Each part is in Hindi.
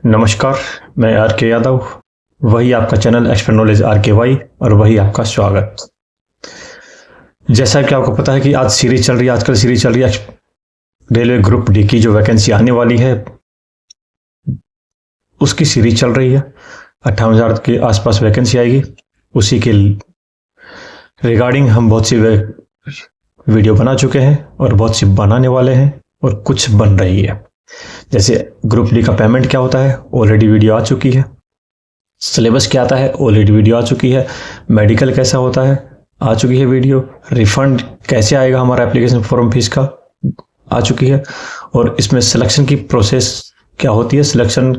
नमस्कार। मैं आर के यादव, वही आपका चैनल एक्सपर्ट नॉलेज आर के वाई, और वही आपका स्वागत। जैसा कि आपको पता है कि आज सीरीज चल रही है, आजकल सीरीज चल रही है रेलवे ग्रुप डी की जो वैकेंसी आने वाली है उसकी सीरीज चल रही है। 58,000 के आसपास वैकेंसी आएगी। उसी के रिगार्डिंग हम बहुत सी वीडियो बना चुके हैं और बहुत सी बनाने वाले हैं और कुछ बन रही है। जैसे ग्रुप डी का पेमेंट क्या होता है, ऑलरेडी वीडियो आ चुकी है। सिलेबस क्या आता है, ऑलरेडी वीडियो आ चुकी है। मेडिकल कैसा होता है, आ चुकी है वीडियो। रिफंड कैसे आएगा हमारा एप्लीकेशन फॉर्म फीस का, आ चुकी है। और इसमें सिलेक्शन की प्रोसेस क्या होती है, सिलेक्शन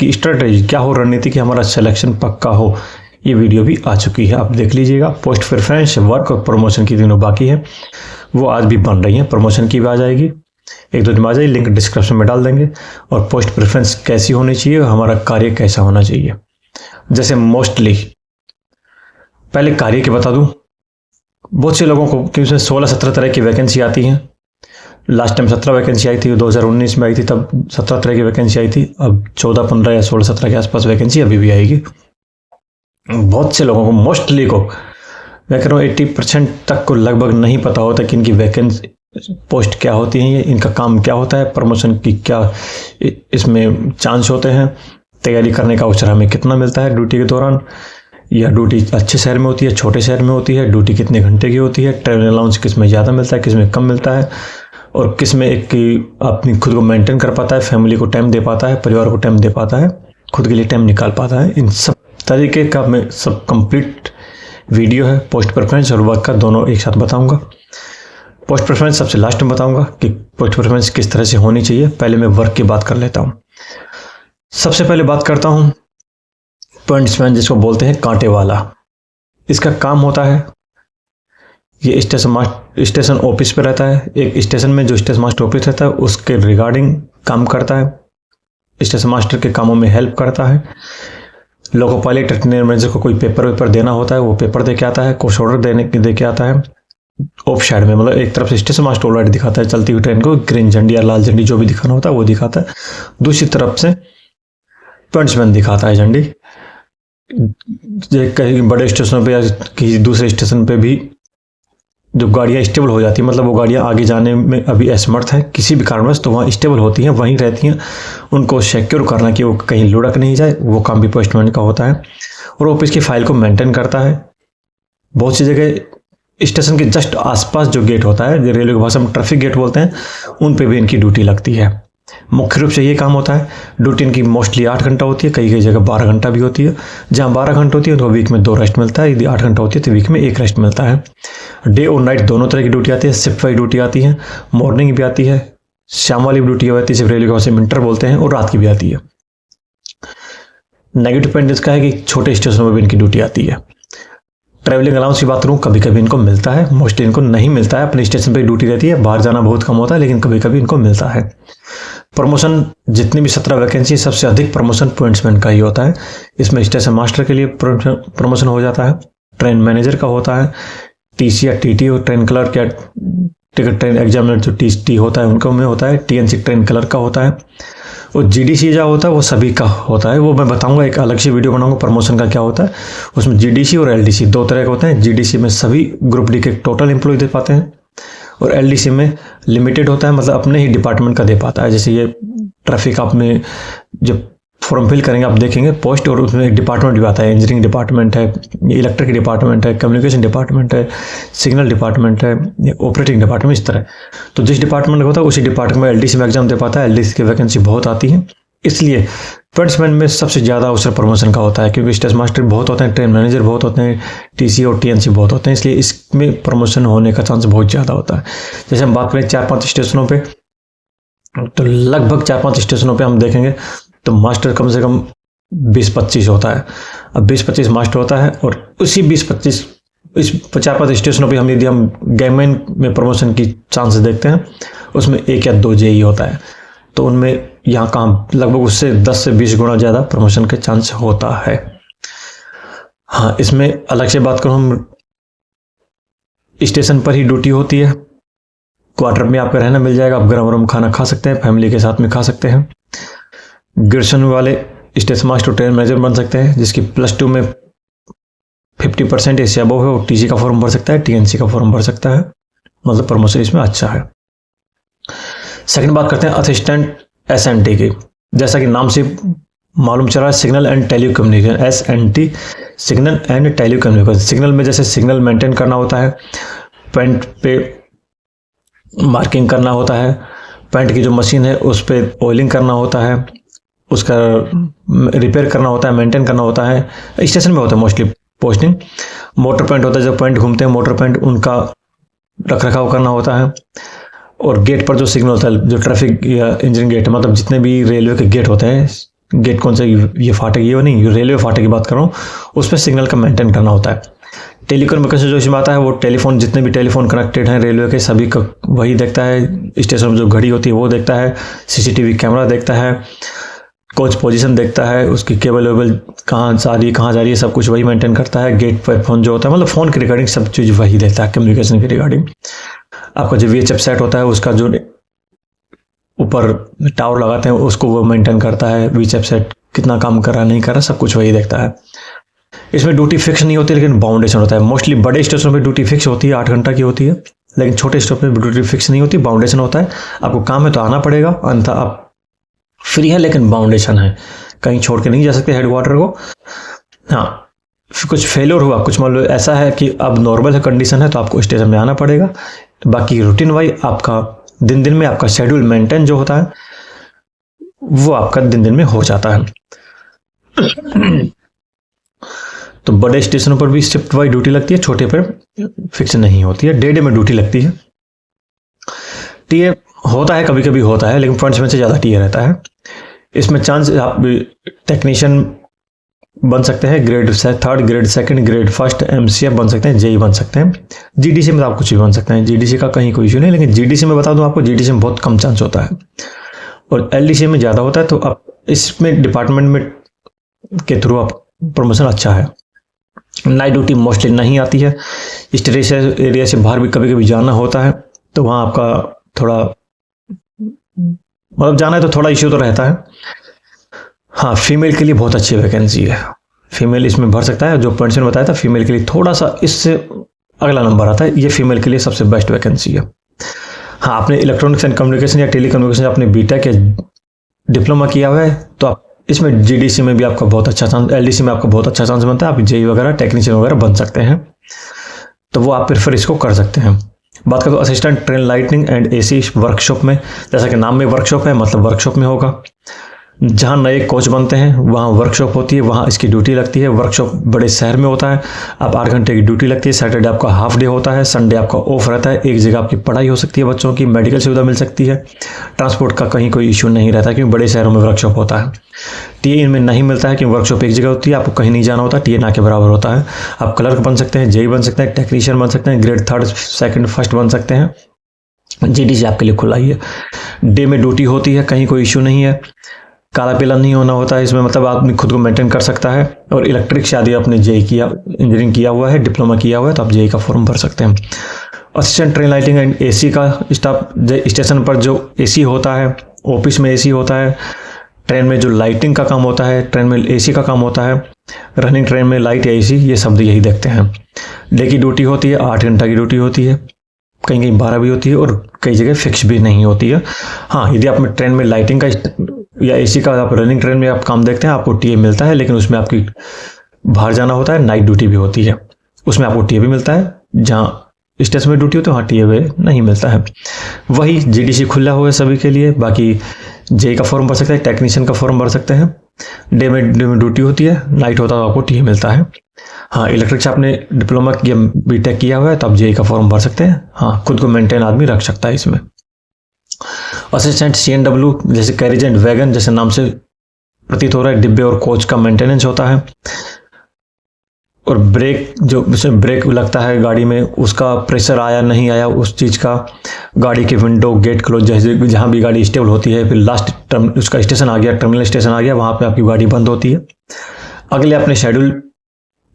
की स्ट्रेटजी क्या हो, रणनीति की हमारा सिलेक्शन पक्का हो, ये वीडियो भी आ चुकी है, आप देख लीजिएगा। पोस्ट प्रेफरेंस, वर्क और प्रमोशन की तीनों बाकी है, वो आज भी बन रही हैं। प्रमोशन की भी आ जाएगी, एक दो दिन आ जाएगी, लिंक डिस्क्रिप्शन में डाल देंगे। और पोस्ट प्रेफरेंस कैसी होनी चाहिए, हमारा कार्य कैसा होना चाहिए। जैसे मोस्टली पहले कार्य की बता दूं, बहुत से लोगों को कि उसमें 16-17 तरह की वैकेंसी आती हैं। लास्ट टाइम 17 वैकेंसी आई थी, 2019 में आई थी, तब 17 तरह की वैकेंसी आई थी। अब 14, 15 या 16, 17 के आसपास वैकेंसी अभी भी आएगी। बहुत से लोगों को, मोस्टली को मैं कह रहा हूँ 80% तक को लगभग नहीं पता होता कि इनकी वैकेंसी पोस्ट क्या होती हैं, इनका काम क्या होता है, प्रमोशन की क्या इसमें चांस होते हैं, तैयारी करने का अवसर हमें कितना मिलता है ड्यूटी के दौरान, या ड्यूटी अच्छे शहर में होती है, छोटे शहर में होती है, ड्यूटी कितने घंटे की होती है, ट्रैवल अलाउंस किस में ज़्यादा मिलता है, किस में कम मिलता है, और किस में एक अपनी खुद को मेंटेन कर पाता है, फैमिली को टाइम दे पाता है, परिवार को टाइम दे पाता है, खुद के लिए टाइम निकाल पाता है। इन सब तरीके का मैं सब कंप्लीट वीडियो है पोस्ट प्रेफरेंस और वर्क का, दोनों एक साथ बताऊंगा। पोस्ट प्रेफरेंस सबसे लास्ट में बताऊंगा कि पोस्ट प्रेफरेंस किस तरह से होनी चाहिए। पहले मैं वर्क की बात कर लेता हूं। सबसे पहले बात करता हूं पॉइंट्समैन, जिसको बोलते हैं कांटे वाला। इसका काम होता है, ये स्टेशन ऑफिस पे रहता है। एक स्टेशन में जो स्टेशन मास्टर ऑफिस रहता है उसके रिगार्डिंग काम करता है, स्टेशन मास्टर के कामों में हेल्प करता है। लोको पायलट ट्रेन मैनेजर को कोई पेपर देना होता है, वो पेपर दे के आता है, कुछ ऑर्डर दे के आता है। ऑफ साइड में मतलब एक तरफ से स्टेशन मास्टर ऑलरेडी दिखाता है चलती हुई ट्रेन को, ग्रीन झंडी या लाल झंडी जो भी दिखाना होता है वो दिखाता है। दूसरी तरफ से पॉइंट्समैन दिखाता है झंडी। कहीं बड़े स्टेशनों पे या किसी दूसरे स्टेशन पे भी जो गाड़ियाँ स्टेबल हो जाती है, मतलब वो गाड़ियाँ आगे जाने में अभी असमर्थ हैं किसी भी कारणवश, तो वहाँ स्टेबल होती हैं, वहीं रहती हैं, उनको सिक्योर करना कि वो कहीं लुढ़क नहीं जाए, वो काम भी पोस्टमैन का होता है। और ऑफिस की फाइल को मेंटेन करता है। बहुत सी जगह स्टेशन के जस्ट आसपास जो गेट होता है, जो रेलवे की भाषा में ट्रैफिक गेट बोलते हैं, उन पे भी इनकी ड्यूटी लगती है। मुख्य रूप से ये काम होता है। ड्यूटी इनकी मोस्टली 8 घंटा होती है, कई कई जगह 12 घंटा भी होती है। जहाँ 12 घंटा होती है उनको वीक में 2 रेस्ट मिलता है, यदि 8 घंटा होती है तो वीक में 1 रेस्ट मिलता है। डे और नाइट दोनों तरह की ड्यूटी आती है, शिफ्ट वाइज ड्यूटी आती है, मॉर्निंग भी आती है, शाम वाली ड्यूटी होती है, सिर्फ रेलवे की भाषा में इंटर बोलते हैं, और रात की भी आती है। नेगेटिव पॉइंट इसका है कि छोटे स्टेशनों में भी इनकी ड्यूटी आती है। ट्रैवलिंग अलाउंस की बात करूँ, कभी कभी इनको मिलता है, मोस्टली इनको नहीं मिलता है। अपने स्टेशन पे ड्यूटी रहती है, बाहर जाना बहुत कम होता है, लेकिन कभी कभी इनको मिलता है। प्रमोशन जितनी भी 17 वैकेंसी, सबसे अधिक प्रमोशन पॉइंट्समैन का ही होता है। इसमें स्टेशन मास्टर के लिए प्रमोशन हो जाता है, ट्रेन मैनेजर का होता है, टीसी या टीटी और ट्रेन क्लर्क या टिकट ट्रेन एग्जामिनर जो टी होता है उनको में होता है, टीएनसी ट्रेन क्लर्क का होता है, और जीडीसी जो होता है वो सभी का होता है। वो मैं बताऊंगा, एक अलग से वीडियो बनाऊंगा प्रमोशन का क्या होता है। उसमें जीडीसी और एलडीसी 2 तरह के होते हैं। जीडीसी में सभी ग्रुप डी के टोटल एम्प्लॉय दे पाते हैं, और एलडीसी में लिमिटेड होता है, मतलब अपने ही डिपार्टमेंट का दे पाता है। जैसे ये ट्रैफिक आपने जब फॉर्म फिल करेंगे आप देखेंगे पोस्ट, और उसमें एक डिपार्टमेंट भी आता है, इंजीनियरिंग डिपार्टमेंट है, इलेक्ट्रिक डिपार्टमेंट है, कम्युनिकेशन डिपार्टमेंट है, सिग्नल डिपार्टमेंट है, ऑपरेटिंग डिपार्टमेंट, इस तरह। तो जिस डिपार्टमेंट का होता है उसी डिपार्टमेंट में एलडीसी में एग्जाम दे पाता है। एलडीसी की वैकेंसी बहुत आती है, इसलिए पॉइंट्समैन में सबसे ज़्यादा अवसर प्रमोशन का होता है, क्योंकि स्टेशन मास्टर बहुत होते हैं, ट्रेन मैनेजर बहुत होते हैं, टीसी और टीएनसी बहुत होते हैं, इसलिए इसमें प्रमोशन होने का चांस बहुत ज़्यादा होता है। जैसे हम बात करें 4-5 स्टेशनों पे, तो लगभग 4-5 स्टेशनों पे हम देखेंगे तो मास्टर कम से कम 20-25 होता है। अब 20-25 मास्टर होता है, और उसी 20-25 इस 4-5 स्टेशनों पे यदि हम गैमैन में प्रमोशन की चांस देखते हैं, उसमें 1 या 2 जेई होता है, तो उनमें यहाँ काम लगभग उससे 10 से 20 गुना ज़्यादा प्रमोशन के चांस होता है। हाँ, इसमें अलग से बात करूँ, हम स्टेशन पर ही ड्यूटी होती है, क्वार्टर में आपका रहना मिल जाएगा, आप गरम गरम खाना खा सकते हैं, फैमिली के साथ में खा सकते हैं। ग्रेजुएशन वाले स्टेशन मास्टर ट्रेन मैनेजर बन सकते हैं, जिसकी +2 में 50% इससे अबव है, वो टीजी का फॉर्म भर सकता है, टीएनसी का फॉर्म भर सकता है, मतलब प्रमोशन इसमें अच्छा है। सेकंड बात करते हैं असिस्टेंट एसएनटी की। जैसा कि नाम से मालूम चला है, signal and telecommunication, SNT, signal and telecommunication. Signal में जैसे सिग्नल मेंटेन करना होता है, पेंट पे मार्किंग करना होता है, पेंट की जो मशीन है उस पर ऑयलिंग करना होता है, उसका रिपेयर करना होता है, मेंटेन करना होता है, स्टेशन में होता है मोस्टली पोस्टिंग। मोटर पेंट होता है, जो पेंट घूमते हैं मोटर पेंट, उनका रख रखाव करना होता है। और गेट पर जो सिग्नल होता है, जो ट्रैफिक या इंजन गेट, मतलब जितने भी रेलवे के गेट होते हैं, गेट कौन सा, ये फाटक, ये नहीं, रेलवे फाटक की बात कर रहा हूँ, उस पर सिग्नल का मेंटेन करना होता है। टेलीकम्युनिकेशन जो इसमें आता है, वो टेलीफोन, जितने भी टेलीफोन कनेक्टेड हैं रेलवे के, सभी का वही देखता है। स्टेशन में जो घड़ी होती है वो देखता है, सीसीटीवी कैमरा देखता है, कोच पोजीशन देखता है, उसकी केबल वेबल कहाँ जा रही है, सब कुछ वही मेंटेन करता है। गेट पर फोन जो होता है, मतलब फ़ोन की रिगार्डिंग सब चीज़ वही देखता है, कम्युनिकेशन की रिगार्डिंग। आपका जो VHF सेट होता है, उसका जो ऊपर टावर लगाते हैं उसको वो मेंटेन करता है, VHF सेट कितना काम कर रहा है, नहीं कर रहा, सब कुछ वही देखता है। इसमें ड्यूटी फिक्स नहीं होती, लेकिन बाउंडेशन होता है। मोस्टली बड़े स्टेशनों पर ड्यूटी फिक्स होती है, 8 घंटा की होती है, लेकिन छोटे स्टेशन पर ड्यूटी फिक्स नहीं होती, बाउंडेशन होता है। आपको काम है तो आना पड़ेगा, अन्यथा आप फ्री है, लेकिन बाउंडेशन है, कहीं छोड़ के नहीं जा सकते हेडक्वार्टर को। हाँ, कुछ फेलियर हुआ, कुछ मान लो ऐसा है कि अब नॉर्मल है कंडीशन है, तो आपको स्टेशन में आना पड़ेगा। बाकी रूटीन वाइज आपका दिन दिन में आपका शेड्यूल मेंटेन जो होता है, वो आपका दिन दिन में हो जाता है। तो बड़े स्टेशनों पर भी शिफ्ट वाइज ड्यूटी लगती है, छोटे पर फिक्स नहीं होती है, डे में ड्यूटी लगती है। टीए होता है, कभी कभी होता है, लेकिन फ्रंट में से ज़्यादा टीए रहता है। इसमें चांस आप टेक्नीशियन बन सकते हैं, ग्रेड 3, ग्रेड 2, ग्रेड 1, MCF बन सकते हैं, जेई बन सकते हैं। GDC में आप कुछ भी बन सकते हैं, GDC का कहीं कोई इशू नहीं, लेकिन GDC में बता दूं आपको, GDC में बहुत कम चांस होता है और LDC में ज़्यादा होता है। तो आप इसमें डिपार्टमेंट में के थ्रू आप प्रमोशन अच्छा है। नाइट ड्यूटी मोस्टली नहीं आती है, स्टेशन एरिया से बाहर भी कभी कभी जाना होता है, तो वहाँ आपका थोड़ा मतलब जाना है तो थोड़ा इश्यू तो रहता है। हाँ, फीमेल के लिए बहुत अच्छी वैकेंसी है, फीमेल इसमें भर सकता है। जो पॉइंट्स ने बताया था, फीमेल के लिए थोड़ा सा इससे अगला नंबर आता है, ये फीमेल के लिए सबसे बेस्ट वैकेंसी है। हाँ, आपने इलेक्ट्रॉनिक्स एंड कम्युनिकेशन या टेलीकम्युनिकेशन आपने बीटेक या डिप्लोमा किया हुआ है, तो आप इसमें GDC में भी आपका बहुत अच्छा चांस, LDC में आपका बहुत अच्छा चांस बनता है, आप जेई वगैरह टेक्नीशियन वगैरह बन सकते हैं, तो वो आप प्रेफर इसको कर सकते हैं। बात करें तो assistant train lightning and AC workshop में, जैसा कि नाम में वर्कशॉप है, मतलब वर्कशॉप में होगा। जहाँ नए कोच बनते हैं वहाँ वर्कशॉप होती है, वहाँ इसकी ड्यूटी लगती है। वर्कशॉप बड़े शहर में होता है, आप 8 घंटे की ड्यूटी लगती है। सैटरडे आपका हाफ डे होता है, संडे आपका ऑफ रहता है। एक जगह आपकी पढ़ाई हो सकती है, बच्चों की मेडिकल सुविधा मिल सकती है, ट्रांसपोर्ट का कहीं कोई इशू नहीं रहता, क्योंकि बड़े शहरों में वर्कशॉप होता है। टीए इनमें नहीं मिलता है, क्योंकि वर्कशॉप एक जगह होती है, आपको कहीं नहीं जाना होता, टीए ना के बराबर होता है। आप क्लर्क बन सकते हैं, जेई बन सकते हैं, टेक्नीशियन बन सकते हैं, ग्रेड 3, 2, 1 बन सकते हैं। GDC आपके लिए खुला ही है। डे में ड्यूटी होती है, कहीं कोई इशू नहीं है, काला पीला नहीं होना होता है इसमें, मतलब आदमी खुद को मेंटेन कर सकता है। और इलेक्ट्रिक से यदि आपने जेई किया, इंजीनियरिंग किया हुआ है, डिप्लोमा किया हुआ है, तो आप जेई का फॉर्म भर सकते हैं। Assistant train lighting and AC का स्टाफ, स्टेशन पर जो AC होता है, ऑफिस में AC होता है, ट्रेन में जो लाइटिंग का काम होता है, ट्रेन में AC का काम होता है, रनिंग ट्रेन में लाइट या AC, ये सब यही देखते हैं। डे की ड्यूटी होती है, 8 घंटा की ड्यूटी होती है, कहीं कहीं 12 भी होती है और कई जगह फिक्स भी नहीं होती है। हाँ, यदि आप ट्रेन में लाइटिंग का या AC का, आप रनिंग ट्रेन में आप काम देखते हैं, आपको टीए मिलता है, लेकिन उसमें आपकी बाहर जाना होता है, नाइट ड्यूटी भी होती है, उसमें आपको टीए भी मिलता है। जहाँ स्टेशन में ड्यूटी होती है वहाँ टीए नहीं मिलता है। वही GDC खुला हुआ है सभी के लिए। बाकी जेई का फॉर्म भर सकते हैं, टेक्नीशियन का फॉर्म भर सकते हैं। डे में ड्यूटी होती है, नाइट होता है तो आपको टीए मिलता है। हाँ, इलेक्ट्रिक से आपने डिप्लोमा या बीटेक किया हुआ है तो आप जेई का फॉर्म भर सकते हैं। हाँ, खुद को मेंटेन आदमी रख सकता है इसमें। असिस्टेंट CNW, जैसे कैरेज एंड वैगन, जैसे नाम से प्रतीत हो रहा है, डिब्बे और कोच का मेंटेनेंस होता है। और ब्रेक, जो उसमें ब्रेक लगता है गाड़ी में, उसका प्रेशर आया नहीं आया, उस चीज़ का, गाड़ी के विंडो, गेट क्लोज, जैसे जहाँ भी गाड़ी स्टेबल होती है, फिर लास्ट उसका स्टेशन आ गया, टर्मिनल स्टेशन आ गया, वहाँ पे आपकी गाड़ी बंद होती है। अगले अपने शेड्यूल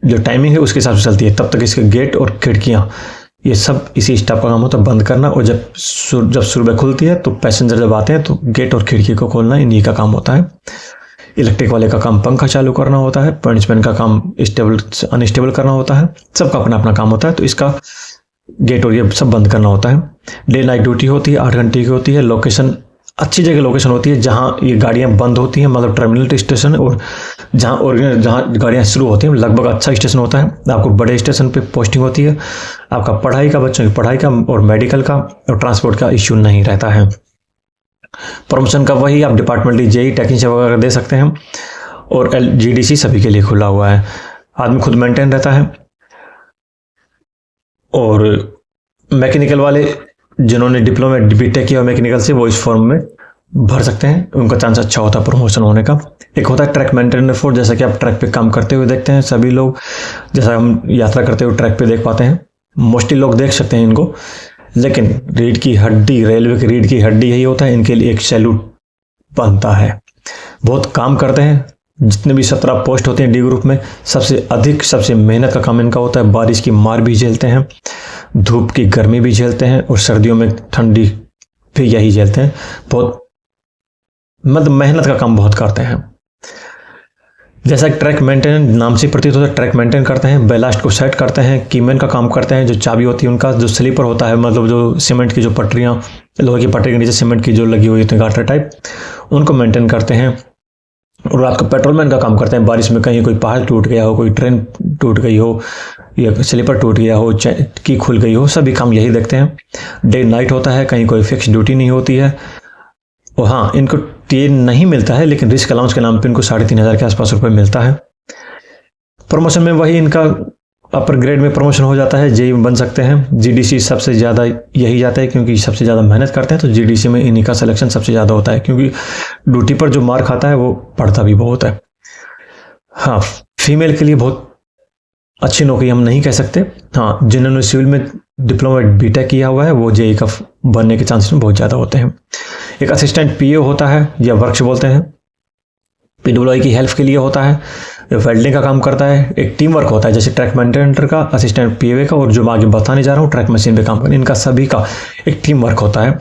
जो टाइमिंग है उसके हिसाब से चलती है, तब तक इसके गेट और खिड़कियाँ ये सब इसी स्टाफ का काम होता है, बंद करना। और जब सुबह खुलती है तो पैसेंजर जब आते हैं तो गेट और खिड़की को खोलना इन्हीं का काम होता है। इलेक्ट्रिक वाले का काम पंखा चालू करना होता है, पॉइंट्समैन का काम स्टेबल अनस्टेबल करना होता है, सबका अपना अपना काम होता है। तो इसका गेट और ये सब बंद करना होता है। डे नाइट ड्यूटी होती है, 8 घंटे की होती है। लोकेशन अच्छी जगह लोकेशन होती है जहाँ ये गाड़ियाँ बंद होती हैं, मतलब टर्मिनल स्टेशन, और जहाँ गाड़ियाँ शुरू होती हैं लगभग अच्छा स्टेशन होता है। आपको बड़े स्टेशन पे पोस्टिंग होती है। आपका पढ़ाई का, बच्चों की पढ़ाई का और मेडिकल का और ट्रांसपोर्ट का इश्यू नहीं रहता है। प्रमोशन का वही आप डिपार्टमेंटली जेई टेक्नीशियन वगैरह दे सकते हैं। और जीडीसी सभी के लिए खुला हुआ है। आदमी खुद मेंटेन रहता है। और मैकेनिकल वाले जिन्होंने डिप्लोमा बीटेक किया मैकेनिकल से, वो इस फॉर्म में भर सकते हैं। उनका चांस अच्छा होता है प्रमोशन होने का। एक होता है ट्रैक मेंटेनेंस फोर्स, जैसा कि आप ट्रैक पे काम करते हुए देखते हैं सभी लोग, जैसा हम यात्रा करते हुए ट्रैक पे देख पाते हैं। मोस्टली लोग देख सकते हैं इनको, लेकिन रीढ़ की हड्डी, रेलवे की रीढ़ की हड्डी यही होता है। इनके लिए एक सैल्यूट बनता है। बहुत काम करते हैं। जितने भी 17 पोस्ट होते हैं डी ग्रुप में, सबसे अधिक सबसे मेहनत का काम इनका होता है। बारिश की मार भी झेलते हैं, धूप की गर्मी भी झेलते हैं, और सर्दियों में ठंडी भी यही झेलते हैं। बहुत मतलब मेहनत का काम बहुत करते हैं। जैसा ट्रैक मेंटेन नाम से प्रतीत होता है, ट्रैक मेंटेन करते हैं, बैलास्ट को सेट करते हैं, कीमेन का काम करते हैं। जो चाबी होती है उनका, जो स्लीपर होता है, मतलब जो सीमेंट की जो पटरियाँ, लोहे की पटरी के नीचे सीमेंट की जो लगी हुई होती है गाटर टाइप, उनको मेंटेन करते हैं। और रात को पेट्रोलमैन का काम करते हैं। बारिश में कहीं कोई पहाड़ टूट गया हो, कोई ट्रेन टूट गई हो, या स्लीपर टूट गया हो, की खुल गई हो, सभी काम यही देखते हैं। डे नाइट होता है, कहीं कोई फिक्स ड्यूटी नहीं होती है। और हाँ, इनको टीए नहीं मिलता है, लेकिन रिस्क अलाउंस के नाम पे इनको 3,500 के आसपास रुपये मिलता है। प्रमोशन में वही इनका अपर ग्रेड में प्रमोशन हो जाता है, जेई बन सकते हैं। जीडीसी सबसे ज़्यादा यही जाता है, क्योंकि सबसे ज़्यादा मेहनत करते हैं। तो जीडीसी में इन्हीं का सिलेक्शन सबसे ज़्यादा होता है, क्योंकि ड्यूटी पर जो मार खाता है वो पड़ता भी बहुत है। हाँ, फीमेल के लिए बहुत अच्छी नौकरी हम नहीं कह सकते। हाँ, जिन्होंने सिविल में डिप्लोमा बीटेक किया हुआ है वो जेई का बनने के चांसेस में बहुत ज़्यादा होते हैं। एक असिस्टेंट पीए होता है, या वर्क्स बोलते हैं, पीडब्ल्यूआई की हेल्प के लिए होता है, वेल्डिंग का काम करता है। एक टीम वर्क होता है, जैसे ट्रैक मेंटेनेंटर का, असिस्टेंट पीए का, और जो मैं आगे बताने जा रहा हूँ ट्रैक मशीन पे काम करने, इनका सभी का एक टीम वर्क होता है।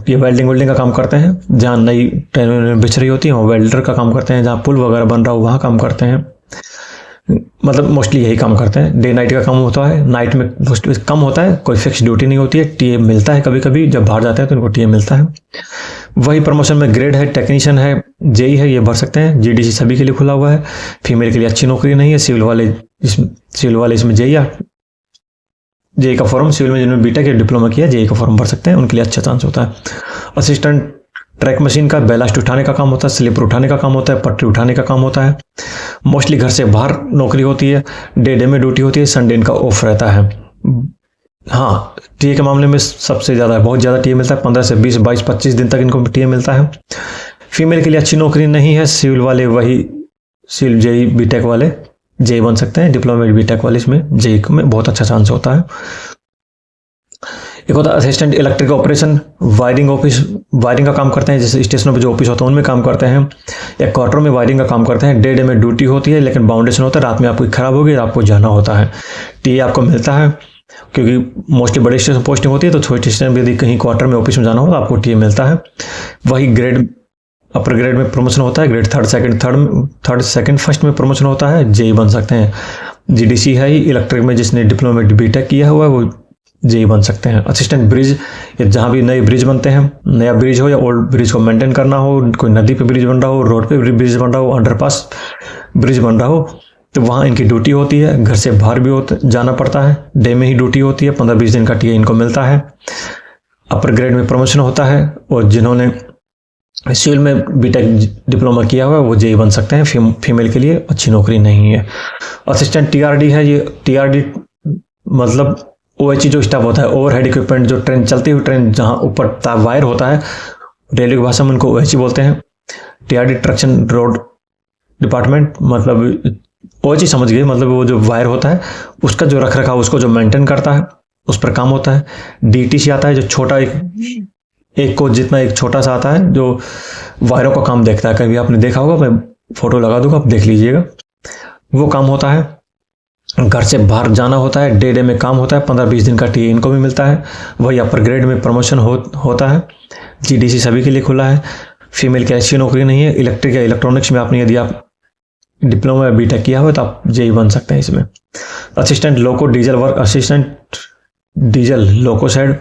ये वेल्डिंग का काम करते हैं, जहाँ नई ट्रेन बिछ रही होती है वहाँ वेल्डर का काम करते हैं, जहाँ पुल वगैरह बन रहा हो वहाँ काम करते हैं। मतलब मोस्टली यही काम करते हैं। डे नाइट का काम होता है, नाइट में मोस्टली कम होता है, कोई फिक्स ड्यूटी नहीं होती है। टीए मिलता है कभी कभी, जब बाहर जाते हैं तो इनको टीए मिलता है। वही प्रमोशन में ग्रेड है, टेक्नीशियन है, जेई है, ये भर सकते हैं। जीडीसी सभी के लिए खुला हुआ है। फीमेल के लिए अच्छी नौकरी नहीं है। सिविल वाले इसमें जेई का फॉर्म, सिविल में जिन्होंने बीटेक या डिप्लोमा किया जेई का फॉर्म भर सकते हैं, उनके लिए अच्छा चांस होता है। असिस्टेंट ट्रैक मशीन का बैलास्ट उठाने का काम होता है, स्लीपर उठाने का काम होता है, पटरी उठाने का काम होता है। मोस्टली घर से बाहर नौकरी होती है। डे में ड्यूटी होती है, संडे इनका ऑफ रहता है। हाँ, टीए के मामले में सबसे ज़्यादा बहुत ज़्यादा टीए मिलता है। 15 से 20, 22, 25 दिन तक इनको टीए मिलता है। फीमेल के लिए अच्छी नौकरी नहीं है। सिविल वाले वही सिविल जेई बीटेक वाले जेई बन सकते हैं। डिप्लोमा बीटेक वाले इसमें जेई में बहुत अच्छा चांस होता है। एक होता है असिस्टेंट इलेक्ट्रिक ऑपरेशन, वायरिंग का काम करते हैं। जैसे स्टेशनों पे जो ऑफिस होता है उनमें काम करते हैं, या क्वार्टर में वायरिंग का काम करते हैं। डे में ड्यूटी होती है, लेकिन बाउंडेशन होता है, रात में आपको खराब होगी आपको जाना होता है। टीए आपको मिलता है, क्योंकि मोस्टली बड़े स्टेशन पोस्टिंग होती है, तो छोटे स्टेशन पर यदि कहीं क्वार्टर में ऑफिस में जाना हो तो आपको टीए मिलता है। वही ग्रेड अपर ग्रेड में प्रमोशन होता है। ग्रेड थर्ड सेकंड फर्स्ट में प्रमोशन होता है, जेई बन सकते हैं। जीडीसी है ही, इलेक्ट्रिक में जिसने डिप्लोमा बीटेक किया हुआ है वो जेई बन सकते हैं। असिस्टेंट ब्रिज, या जहाँ भी नए ब्रिज बनते हैं, नया ब्रिज हो या ओल्ड ब्रिज को मेंटेन करना हो, कोई नदी पे ब्रिज बन रहा हो, रोड पे ब्रिज बन रहा हो, अंडरपास ब्रिज बन रहा हो, तो वहाँ इनकी ड्यूटी होती है। घर से बाहर भी जाना पड़ता है। डे में ही ड्यूटी होती है। 15-20 दिन का टीए इनको मिलता है। अपर ग्रेड में प्रमोशन होता है, और जिन्होंने सिविल में बीटेक डिप्लोमा किया हुआ है वो जेई बन सकते हैं। फीमेल के लिए अच्छी नौकरी नहीं है। असिस्टेंट टीआरडी है। ये टीआरडी मतलब ओएचई जो स्टाफ होता है, ओवरहेड इक्विपमेंट, जो ट्रेन चलती हुई ट्रेन जहाँ ऊपर वायर होता है, रेलवे की भाषा में उनको ओएचई बोलते हैं। टीआरडी ट्रैक्शन रोड डिपार्टमेंट, मतलब ओएचई समझ गए, मतलब वो जो वायर होता है उसका जो रख रखाव, उसको जो मेंटेन करता है, उस पर काम होता है। डीटीसी आता है, जो छोटा एक को जितना एक छोटा सा आता है, जो वायरों का काम देखता है। कभी आपने देखा होगा, मैं फोटो लगा दूंगा, आप देख लीजिएगा, वो काम होता है। घर से बाहर जाना होता है, डे में काम होता है, 15-20 दिन का टीए इनको भी मिलता है। वही अपर ग्रेड में प्रमोशन होता है। जीडीसी सभी के लिए खुला है। फीमेल की ऐसी नौकरी नहीं है। इलेक्ट्रिक या इलेक्ट्रॉनिक्स में आपने यदि आप डिप्लोमा या बीटेक किया हो तो आप जेई बन सकते हैं इसमें। Assistant loco diesel work, assistant diesel लोको साइड,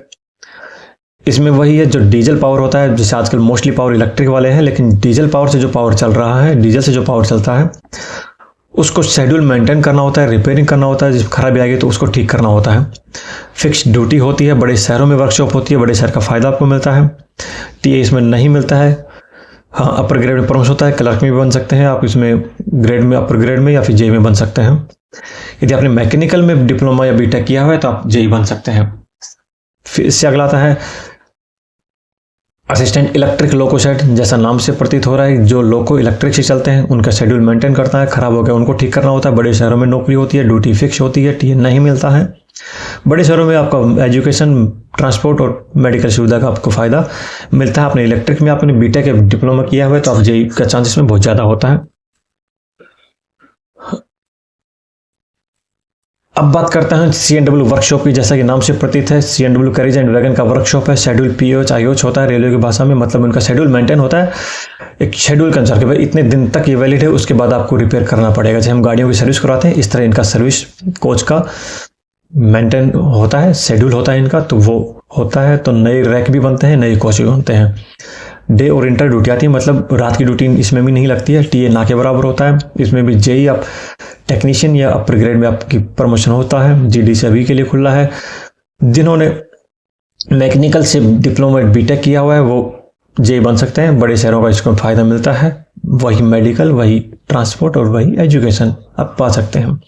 इसमें वही है जो डीजल पावर होता है। जैसे आजकल मोस्टली पावर इलेक्ट्रिक वाले हैं, लेकिन डीजल पावर से जो पावर चल रहा है, डीजल से जो पावर चलता है, उसको शेड्यूल मेंटेन करना होता है, रिपेयरिंग करना होता है। जब खराबी आएगी तो उसको ठीक करना होता है। फिक्स ड्यूटी होती है। बड़े शहरों में वर्कशॉप होती है, बड़े शहर का फायदा आपको मिलता है। टीए इसमें नहीं मिलता है। हाँ, अपर ग्रेड में प्रमोशन होता है। क्लर्क में भी बन सकते हैं आप इसमें, ग्रेड में, अपर ग्रेड में, या फिर जेई में बन सकते हैं। यदि आपने मैकेनिकल में डिप्लोमा या बीटेक किया हुआ है तो आप जेई बन सकते हैं। फिर इससे अगला आता है असिस्टेंट इलेक्ट्रिक लोको सेट। जैसा नाम से प्रतीत हो रहा है, जो लोको इलेक्ट्रिक से चलते हैं उनका शेड्यूल मेंटेन करता है। खराब हो गया उनको ठीक करना होता है। बड़े शहरों में नौकरी होती है, ड्यूटी फिक्स होती है, टीए नहीं मिलता है। बड़े शहरों में आपका एजुकेशन, ट्रांसपोर्ट और मेडिकल सुविधा का आपको फायदा मिलता है। आपने इलेक्ट्रिक में आपने बीटेक या डिप्लोमा किया हुआ है तो आप जेई का चांसेस में बहुत ज़्यादा होता है। अब बात करते हैं सीएनडब्ल्यू वर्कशॉप की। जैसा कि नाम से प्रतीत है, सीएनडब्ल्यू कैरिज एंड वैगन का वर्कशॉप है। शेड्यूल पीओच आईओच होता है रेलवे की भाषा में, मतलब उनका शेड्यूल मेंटेन होता है। एक शेड्यूल के अनुसार कि भाई इतने दिन तक ये वैलिड है, उसके बाद आपको रिपेयर करना पड़ेगा। जैसे हम गाड़ियों की सर्विस कराते हैं, इस तरह इनका सर्विस कोच का मेंटेन होता है, शेड्यूल होता है इनका, तो वो होता है। तो नए रैक भी बनते हैं, नए कोच भी बनते हैं। डे और इंटर ड्यूटी आती है, मतलब रात की ड्यूटी इसमें भी नहीं लगती है। टीए ना के बराबर होता है। इसमें भी जेई आप टेक्नीशियन या अपर ग्रेड में आपकी प्रमोशन होता है। जीडीसी अभी के लिए खुला है। जिन्होंने मैकेनिकल से डिप्लोमा बीटेक किया हुआ है वो जेई बन सकते हैं। बड़े शहरों का इसको फायदा मिलता है। वही मेडिकल, वही ट्रांसपोर्ट और वही एजुकेशन आप पा सकते हैं।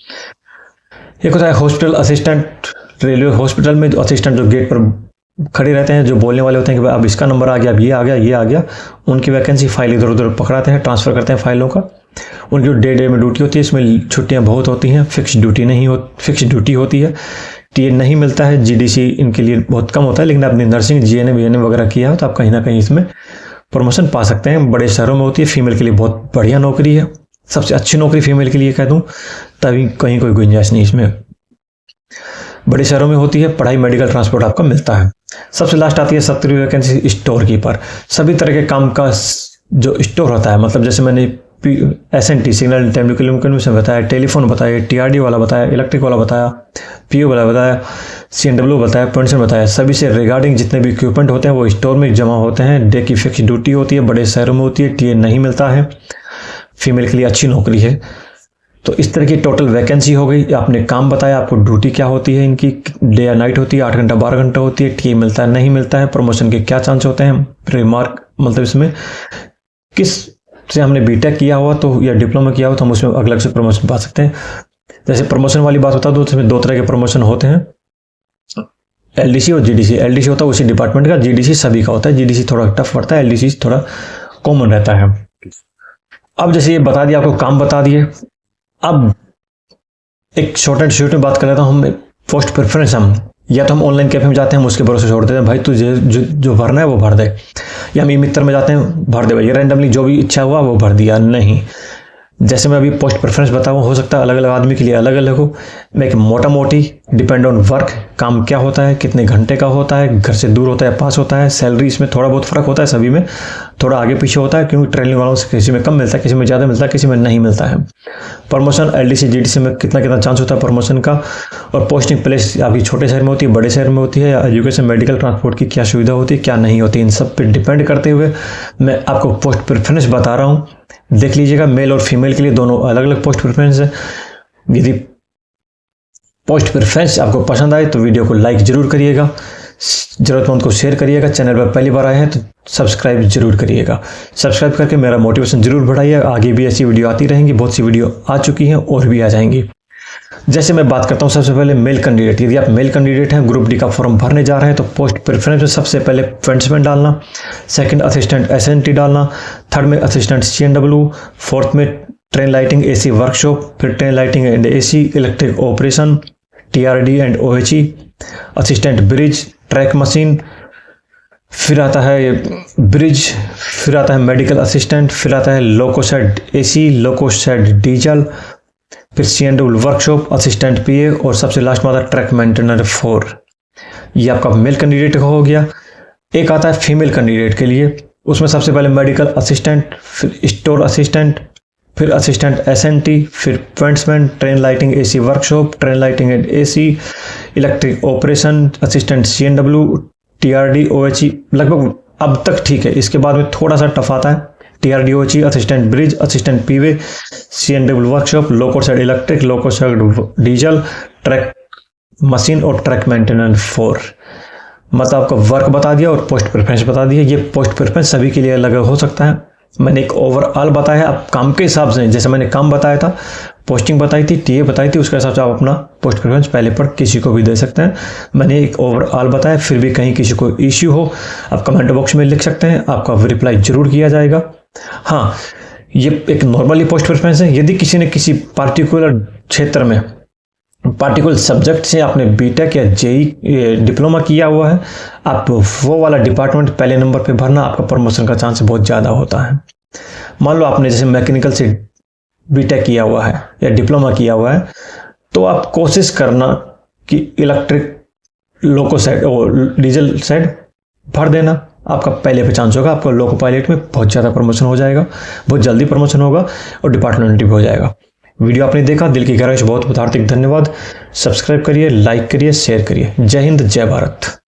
एक होता है हॉस्पिटल असिस्टेंट। रेलवे हॉस्पिटल में असिस्टेंट जो गेट पर खड़े रहते हैं, जो बोलने वाले होते हैं कि भाई अब इसका नंबर आ गया, अब ये आ गया, ये आ गया, उनकी वैकेंसी फाइल इधर उधर पकड़ाते हैं, ट्रांसफ़र करते हैं फाइलों का। उनकी डे में ड्यूटी होती है, इसमें छुट्टियां बहुत होती हैं, फिक्स ड्यूटी होती है। टीए नहीं मिलता है। जीडीसी इनके लिए बहुत कम होता है, लेकिन आपने नर्सिंग, जीएनएम वीएनएम वगैरह किया हो तो आप कहीं ना कहीं इसमें प्रमोशन पा सकते हैं। बड़े शहरों में होती है। फीमेल के लिए बहुत बढ़िया नौकरी है, सबसे अच्छी नौकरी फीमेल के लिए कह दूँ, तभी कहीं कोई गुंजाइश नहीं इसमें। बड़े शहरों में होती है। पढ़ाई, मेडिकल, ट्रांसपोर्ट आपका मिलता है। सबसे लास्ट आती है 70वीं वैकेंसी स्टोर कीपर। सभी तरह के काम का जो स्टोर होता है, मतलब जैसे मैंने एसएनटी सिग्नल टाइम कम्युनिकेशन बताया, टेलीफोन बताया, टीआरडी वाला बताया, इलेक्ट्रिक वाला बताया, पीओ वाला बताया, सीएनडब्ल्यू बताया, पेंशन बताया, सभी से रिगार्डिंग जितने भी इक्विपमेंट होते हैं वो स्टोर में जमा होते हैं। डे की फिक्स ड्यूटी होती है। बड़े शहरों में होती है। टीए नहीं मिलता है। फीमेल के लिए अच्छी नौकरी है। तो इस तरह की टोटल वैकेंसी हो गई। आपने काम बताया, आपको ड्यूटी क्या होती है इनकी, डे या नाइट होती है, 8 घंटा 12 घंटा होती है, टीए मिलता है नहीं मिलता है, प्रमोशन के क्या चांस होते हैं, रिमार्क, मतलब इसमें किस से हमने बीटेक किया हुआ तो या डिप्लोमा किया हुआ तो हम उसमें अलग से प्रमोशन पा सकते हैं। जैसे प्रमोशन वाली बात होता है तो उसमें 2 तरह के प्रमोशन होते हैं, एलडीसी और जीडीसी। एलडीसी होता है उसी डिपार्टमेंट का, जीडीसी सभी का होता है। जीडीसी थोड़ा टफ पड़ता है, एलडीसी थोड़ा कॉमन रहता है। अब जैसे ये बता दिया, आपको काम बता दिए, अब एक शॉर्ट एंड स्वीट में बात कर लेता हूँ। हम पोस्ट प्रेफरेंस, हम या तो हम ऑनलाइन कैफे में जाते हैं, हम उसके भरोसे छोड़ देते हैं, भाई तुझे जो भरना है वो भर दे, या हम ई मित्र में जाते हैं, भर दे भाई, रैंडमली जो भी इच्छा हुआ वो भर दिया। नहीं, जैसे मैं अभी पोस्ट प्रेफरेंस बताऊँ, हो सकता है अलग अलग आदमी के लिए अलग अलग हो। मैं एक मोटा मोटी डिपेंड ऑन वर्क, काम क्या होता है, कितने घंटे का होता है, घर से दूर होता है, पास होता है, सैलरी इसमें थोड़ा बहुत फ़र्क होता है, सभी में थोड़ा आगे पीछे होता है, क्योंकि ट्रेनिंग वालों से किसी में कम मिलता है, किसी में ज़्यादा मिलता है, किसी में नहीं मिलता है। प्रमोशन एलडीसी जीडीसी में कितना चांस होता है प्रमोशन का, और पोस्टिंग प्लेस अभी छोटे शहर में होती है, बड़े शहर में होती है, एजुकेशन, मेडिकल, ट्रांसपोर्ट की क्या सुविधा होती है, क्या नहीं होती, इन सब पे डिपेंड करते हुए मैं आपको पोस्ट प्रेफरेंस बता रहा हूँ। देख लीजिएगा, मेल और फीमेल के लिए दोनों अलग अलग पोस्ट प्रेफरेंस है। यदि पोस्ट प्रेफरेंस आपको पसंद आए तो वीडियो को लाइक जरूर करिएगा, ज़रूरतमंद को शेयर करिएगा, चैनल पर पहली बार आए हैं तो सब्सक्राइब जरूर करिएगा। सब्सक्राइब करके मेरा मोटिवेशन जरूर बढ़ाइए, आगे भी ऐसी वीडियो आती रहेंगी, बहुत सी वीडियो आ चुकी हैं और भी आ जाएंगी। जैसे मैं बात करता हूं, सबसे पहले मेल कैंडिडेट, यदि आप मेल कैंडिडेट हैं, ग्रुप डी का फॉर्म भरने जा रहे हैं तो पोस्ट प्रेफरेंस में सबसे पहले फ्रेंड्समैन डालना, सेकंड असिस्टेंट एसएनटी डालना, थर्ड में असिस्टेंट सीएनडब्ल्यू, फोर्थ में ट्रेन लाइटिंग एसी वर्कशॉप, फिर train lighting and AC electric operation, TRD and OHE, assistant bridge, track machine, फिर आता है ब्रिज, फिर आता है मेडिकल असिस्टेंट, फिर आता है loco shed AC, loco shed diesel, फिर CNW वर्कशॉप, असिस्टेंट PA और सबसे लास्ट में आता है ट्रैक मेंटेनर 4। ये आपका मेल कैंडिडेट का हो गया। एक आता है फीमेल कैंडिडेट के लिए, उसमें सबसे पहले मेडिकल असिस्टेंट, फिर स्टोर असिस्टेंट, फिर असिस्टेंट SNT, फिर paintsman, train lighting AC workshop, train lighting and AC, electric operation, assistant CNW, TRD OHE। लगभग अब तक ठीक है। इसके बाद में थोड़ा सा टफ आता है TRD OHE, assistant bridge, assistant PV, CNW workshop, loco side electric, loco side diesel, track machine और ट्रैक मेंटेनेंस 4। मतलब आपका वर्क बता दिया और पोस्ट प्रेफरेंस बता दिया। ये पोस्ट प्रेफरेंस सभी के लिए अलग हो सकता है। मैंने एक ओवरऑल बताया, आप काम के हिसाब से, जैसे मैंने काम बताया था, पोस्टिंग बताई थी, TA बताई थी, उसके हिसाब से आप अपना पोस्ट प्रेफरेंस पहले पर किसी को भी दे सकते हैं। मैंने एक ओवरऑल बताया। फिर भी कहीं किसी को इश्यू हो आप कमेंट बॉक्स में लिख सकते हैं, आपका रिप्लाई जरूर किया जाएगा। हाँ, ये एक नॉर्मली पोस्ट प्रेफरेंस है। यदि किसी ने किसी पार्टिकुलर क्षेत्र में, पार्टिकुलर सब्जेक्ट से आपने बीटेक या JEE डिप्लोमा किया हुआ है, आप वो वाला डिपार्टमेंट पहले नंबर पे भरना, आपका प्रमोशन का चांस बहुत ज़्यादा होता है। मान लो आपने जैसे मैकेनिकल से बीटेक किया हुआ है या डिप्लोमा किया हुआ है, तो आप कोशिश करना कि इलेक्ट्रिक, लोको साइड और डीजल साइड भर देना, आपका पहले पे चांस होगा। आपका लोको पायलट में बहुत ज़्यादा प्रमोशन हो जाएगा, बहुत जल्दी प्रमोशन होगा और डिपार्टमेंट भी हो जाएगा। वीडियो आपने देखा, दिल की गहराई से बहुत बहुत हार्दिक धन्यवाद। सब्सक्राइब करिए, लाइक करिए, शेयर करिए। जय हिंद, जय भारत।